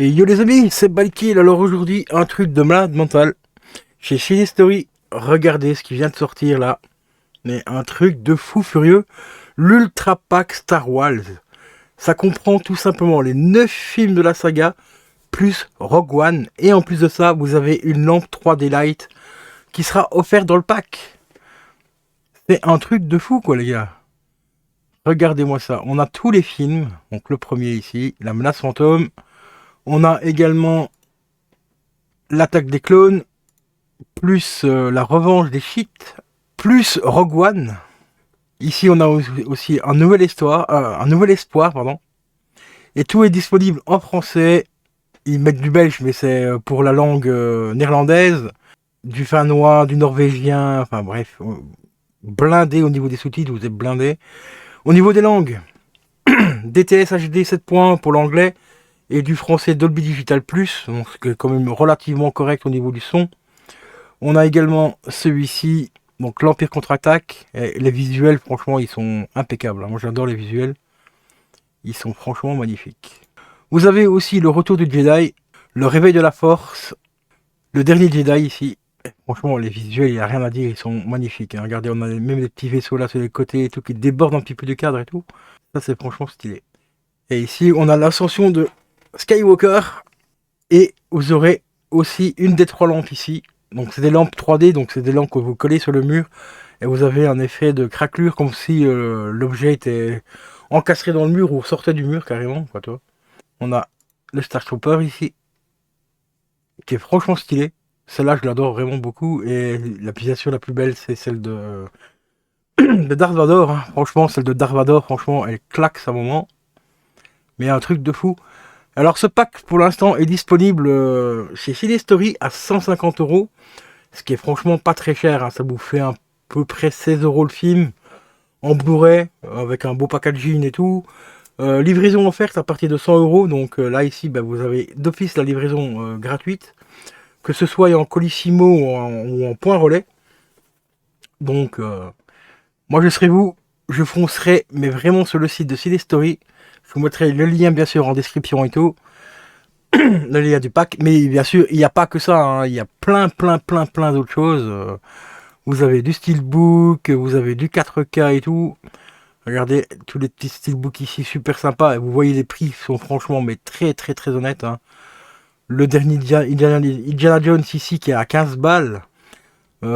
Et yo les amis, c'est Balkil. Alors aujourd'hui, un truc de malade mental. Chez Cinestory, regardez ce qui vient de sortir là. Mais un truc de fou furieux. L'Ultra Pack Star Wars. Ça comprend tout simplement les 9 films de la saga, plus Rogue One. Et en plus de ça, vous avez une lampe 3D Light qui sera offerte dans le pack. C'est un truc de fou quoi les gars. Regardez-moi ça. On a tous les films. Donc le premier ici, La Menace Fantôme. On a également L'Attaque des Clones, plus La Revanche des Sith, plus Rogue One. Ici, on a aussi un nouvel espoir, pardon. Et tout est disponible en français. Ils mettent du belge, mais c'est pour la langue néerlandaise, du finnois, du norvégien, enfin bref, blindé au niveau des sous-titres, vous êtes blindé. Au niveau des langues, DTS HD 7 points pour l'anglais et du français Dolby Digital Plus, donc c'est quand même relativement correct au niveau du son. On a également celui-ci, donc l'Empire contre-attaque. Les visuels, franchement, ils sont impeccables. Moi, j'adore les visuels. Ils sont franchement magnifiques. Vous avez aussi le Retour du Jedi, le Réveil de la Force, le Dernier Jedi ici. Franchement, les visuels, il n'y a rien à dire, ils sont magnifiques. Regardez, on a même des petits vaisseaux là sur les côtés et tout qui débordent un petit peu du cadre et tout. Ça, c'est franchement stylé. Et ici, on a l'ascension de Skywalker. Et vous aurez aussi une des 3 lampes ici. Donc c'est des lampes 3D, donc c'est des lampes que vous collez sur le mur. Et vous avez un effet de craquelure comme si l'objet était encastré dans le mur ou sortait du mur carrément. Quoi, toi. On a le Star Trooper ici, qui est franchement stylé. Celle-là, je l'adore vraiment beaucoup. Et la pièce la plus belle, c'est celle de Darth Vader. Hein. Franchement, celle de Darth Vader, franchement, elle claque sa moment. Mais un truc de fou. Alors ce pack pour l'instant est disponible chez Cinestory à 150€, ce qui est franchement pas très cher, hein. Ça vous fait à peu près 16€ le film, en Blu-ray, avec un beau packaging et tout. Livraison offerte à partir de 100€, donc là ici vous avez d'office la livraison gratuite, que ce soit en Colissimo ou en point relais. Donc moi je serai vous, je foncerai mais vraiment sur le site de Cinestory. Je vous mettrai le lien bien sûr en description et tout. Le lien du pack, mais bien sûr, il n'y a pas que ça, hein. Il y a plein d'autres choses. Vous avez du steelbook, vous avez du 4K et tout. Regardez tous les petits steelbooks ici, super sympa. Et vous voyez les prix sont franchement, mais très honnêtes. Hein. Le dernier Indiana Jones ici qui est à 15 balles.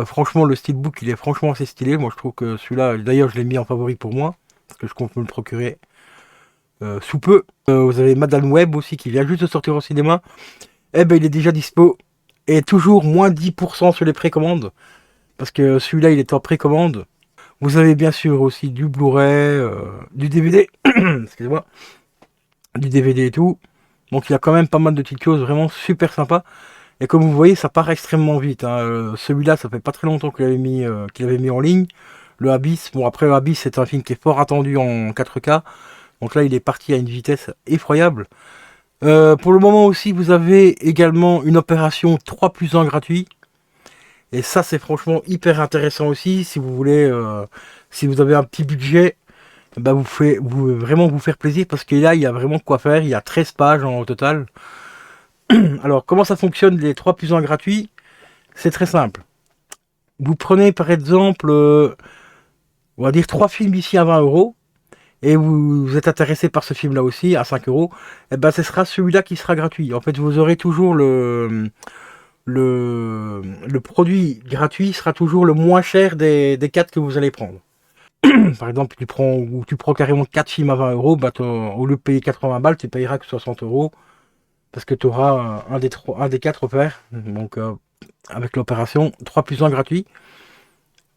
Franchement, le steelbook, il est franchement assez stylé. Moi, je trouve que celui-là, d'ailleurs, je l'ai mis en favori pour moi, parce que je compte me le procurer sous peu. Vous avez Madame Web aussi qui vient juste de sortir au cinéma. Eh ben il est déjà dispo. Et toujours moins 10% sur les précommandes. Parce que celui-là il est en précommande. Vous avez bien sûr aussi du Blu-ray, du DVD. Excusez-moi. Du DVD et tout. Donc il y a quand même pas mal de petites choses vraiment super sympas. Et comme vous voyez, ça part extrêmement vite. Hein. Celui-là, ça fait pas très longtemps qu'il avait mis en ligne. Le Abyss. Bon après le Abyss c'est un film qui est fort attendu en 4K. Donc là il est parti à une vitesse effroyable. Pour le moment aussi, vous avez également une opération 3 plus 1 gratuit. Et ça, c'est franchement hyper intéressant aussi. Si vous voulez, si vous avez un petit budget, vous vraiment vous faire plaisir parce que là, il y a vraiment quoi faire. Il y a 13 pages en total. Alors, comment ça fonctionne les 3 plus 1 gratuits? C'est très simple. Vous prenez par exemple, on va dire 3 films ici à 20€. Et vous êtes intéressé par ce film là aussi à 5€, et ben ce sera celui-là qui sera gratuit. En fait, vous aurez toujours le produit gratuit sera toujours le moins cher des 4 que vous allez prendre. Par exemple, tu prends carrément 4 films à 20€, au lieu de payer 80 balles, tu payeras que 60€, parce que tu auras un des 4 offerts. Donc avec l'opération 3 plus 1 gratuit.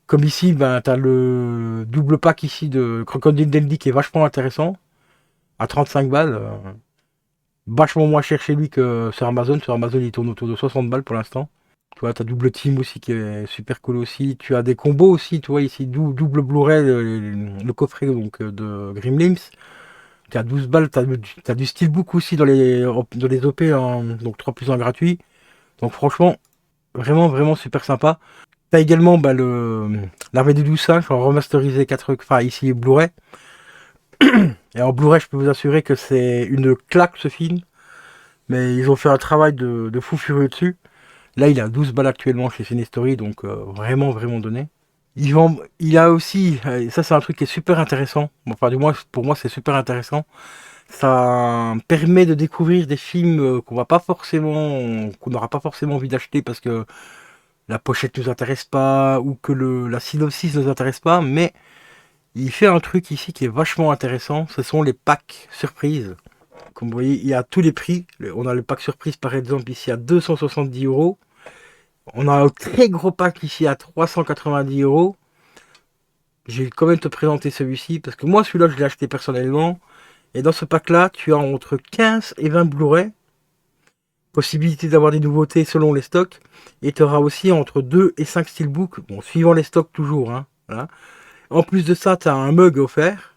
Comme ici, tu as le double pack ici de Crocodile Dundee qui est vachement intéressant, à 35 balles. Vachement moins cher chez lui que sur Amazon. Sur Amazon, il tourne autour de 60 balles pour l'instant. Tu vois, tu as double team aussi qui est super cool aussi. Tu as des combos aussi, tu vois, ici, double Blu-ray, le coffret donc, de Gremlins. Tu as 12 balles, tu as du steelbook aussi dans les OP, donc 3 plus 1 gratuit. Donc franchement, vraiment super sympa. T'as également l'armée des 12 singes en remasterisé 4, enfin ici Blu-ray. Et en Blu-ray, je peux vous assurer que c'est une claque ce film. Mais ils ont fait un travail de fou furieux dessus. Là, il a 12 balles actuellement chez Cinestory, donc vraiment, vraiment donné. Il a aussi, ça c'est un truc qui est super intéressant. Bon, enfin, du moins, pour moi, c'est super intéressant. Ça permet de découvrir des films qu'on n'aura pas forcément envie d'acheter parce que la pochette nous intéresse pas ou que la synopsis nous intéresse pas. Mais il fait un truc ici qui est vachement intéressant. Ce sont les packs surprises. Comme vous voyez, il y a tous les prix. On a le pack surprise par exemple ici à 270 €. On a un très gros pack ici à 390 €. Je vais quand même te présenter celui-ci parce que moi celui-là je l'ai acheté personnellement. Et dans ce pack-là, tu as entre 15 et 20 Blu-ray. Possibilité d'avoir des nouveautés selon les stocks. Et tu auras aussi entre 2 et 5 steelbooks. Bon, suivant les stocks toujours. Hein, voilà. En plus de ça, tu as un mug offert.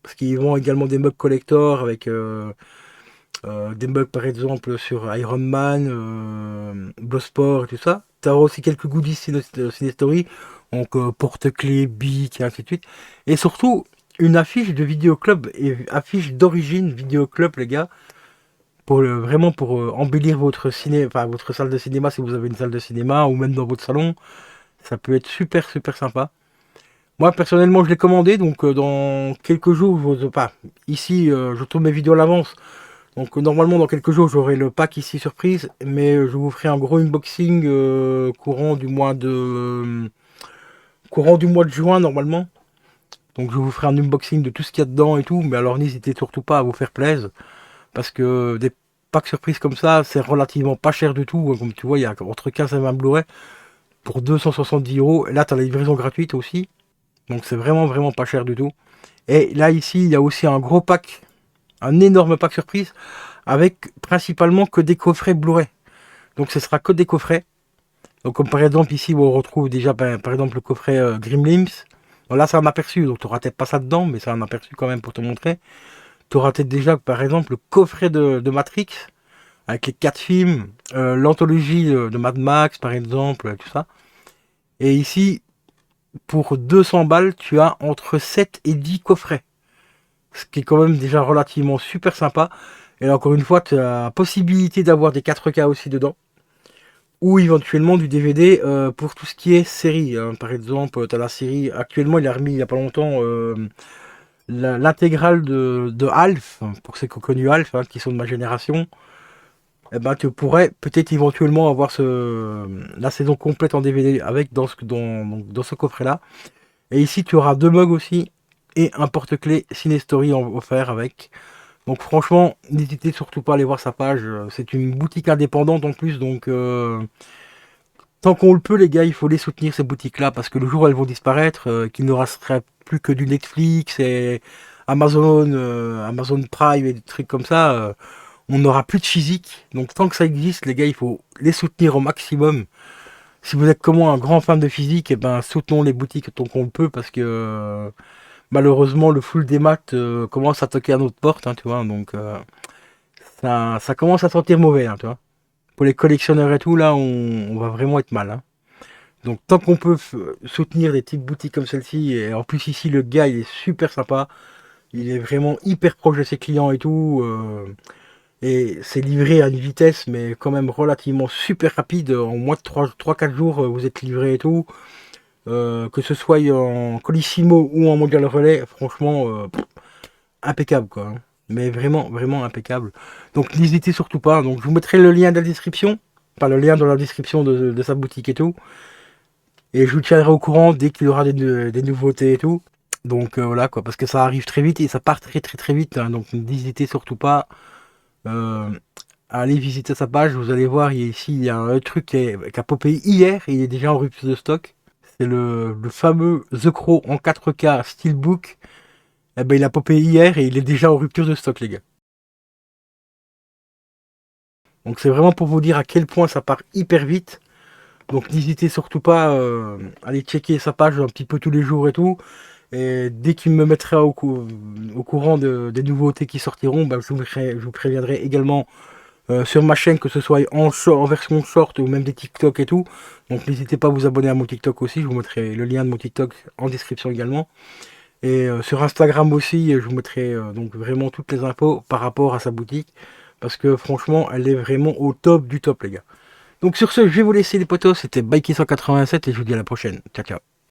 Parce qu'ils vendent également des mugs collector avec des mugs par exemple sur Iron Man, Bloodsport et tout ça. Tu auras aussi quelques goodies Cinestory. Donc porte-clés, bics et ainsi de suite. Et surtout, une affiche de vidéoclub et affiche d'origine vidéoclub, les gars. Vraiment pour embellir votre ciné, enfin votre salle de cinéma si vous avez une salle de cinéma ou même dans votre salon, ça peut être super super sympa. Moi personnellement je l'ai commandé donc dans quelques jours, pas ici je tourne mes vidéos à l'avance, donc normalement dans quelques jours j'aurai le pack ici surprise, mais je vous ferai un gros unboxing courant du mois de juin normalement. Donc je vous ferai un unboxing de tout ce qu'il y a dedans et tout, mais alors n'hésitez surtout pas à vous faire plaisir. Parce que des packs surprises comme ça, c'est relativement pas cher du tout. Comme tu vois, il y a entre 15 et 20 Blu-ray pour 270 €. Et là, tu as la livraison gratuite aussi. Donc c'est vraiment, vraiment pas cher du tout. Et là, ici, il y a aussi un gros pack, un énorme pack surprise, avec principalement que des coffrets Blu-ray. Donc ce sera que des coffrets. Donc comme par exemple ici, où on retrouve déjà par exemple le coffret Gremlins. Bon, là, c'est un aperçu, donc tu n'auras peut-être pas ça dedans, mais c'est un aperçu quand même pour te montrer. Tu auras peut-être déjà, par exemple, le coffret de Matrix, avec les 4 films, l'anthologie de Mad Max, par exemple, tout ça. Et ici, pour 200 balles, tu as entre 7 et 10 coffrets. Ce qui est quand même déjà relativement super sympa. Et là, encore une fois, tu as la possibilité d'avoir des 4K aussi dedans. Ou éventuellement du DVD pour tout ce qui est série. Hein. Par exemple, tu as la série, actuellement, il a remis il n'y a pas longtemps l'intégrale de Alf, pour ceux qui ont connu Alf, hein, qui sont de ma génération. Eh ben, tu pourrais peut-être éventuellement avoir la saison complète en DVD avec dans ce coffret-là. Et ici, tu auras 2 mugs aussi et un porte-clés Cinestory offert avec. Donc franchement, n'hésitez surtout pas à aller voir sa page. C'est une boutique indépendante en plus, donc tant qu'on le peut, les gars, il faut les soutenir ces boutiques-là parce que le jour où elles vont disparaître, qu'il ne resterait plus que du Netflix et Amazon Prime et des trucs comme ça. On n'aura plus de physique. Donc tant que ça existe, les gars, il faut les soutenir au maximum. Si vous êtes comme moi un grand fan de physique, et ben soutenons les boutiques tant qu'on le peut parce que malheureusement le full des maths commence à toquer à notre porte, hein, tu vois. Donc ça commence à sentir mauvais, hein, tu vois. Pour les collectionneurs et tout, là, on va vraiment être mal. Hein. Donc tant qu'on peut soutenir des petites boutiques comme celle-ci, et en plus ici le gars il est super sympa, il est vraiment hyper proche de ses clients et tout. Et c'est livré à une vitesse, mais quand même relativement super rapide. En moins de 3-4 jours, vous êtes livré et tout. Que ce soit en Colissimo ou en Mondial Relais, franchement, impeccable quoi. Hein. Mais vraiment, vraiment impeccable. Donc n'hésitez surtout pas. Donc je vous mettrai le lien dans la description. Enfin, le lien dans la description de sa boutique et tout. Et je vous tiendrai au courant dès qu'il y aura des nouveautés et tout. Donc voilà quoi, parce que ça arrive très vite et ça part très très très vite. Hein. Donc n'hésitez surtout pas. Euh, Allez visiter sa page, vous allez voir, il y a un truc qui a popé hier et il est déjà en rupture de stock. C'est le fameux The Crow en 4K Steelbook. Eh ben, il a popé hier et il est déjà en rupture de stock, les gars. Donc c'est vraiment pour vous dire à quel point ça part hyper vite. Donc n'hésitez surtout pas à aller checker sa page un petit peu tous les jours et tout. Et dès qu'il me mettra au courant des nouveautés qui sortiront, ben, je vous préviendrai également sur ma chaîne, que ce soit en version short ou même des TikTok et tout. Donc n'hésitez pas à vous abonner à mon TikTok aussi, je vous mettrai le lien de mon TikTok en description également. Et sur Instagram aussi, je vous mettrai donc vraiment toutes les infos par rapport à sa boutique. Parce que franchement, elle est vraiment au top du top, les gars. Donc sur ce, je vais vous laisser les potos. C'était Bikey 187 et je vous dis à la prochaine. Ciao, ciao.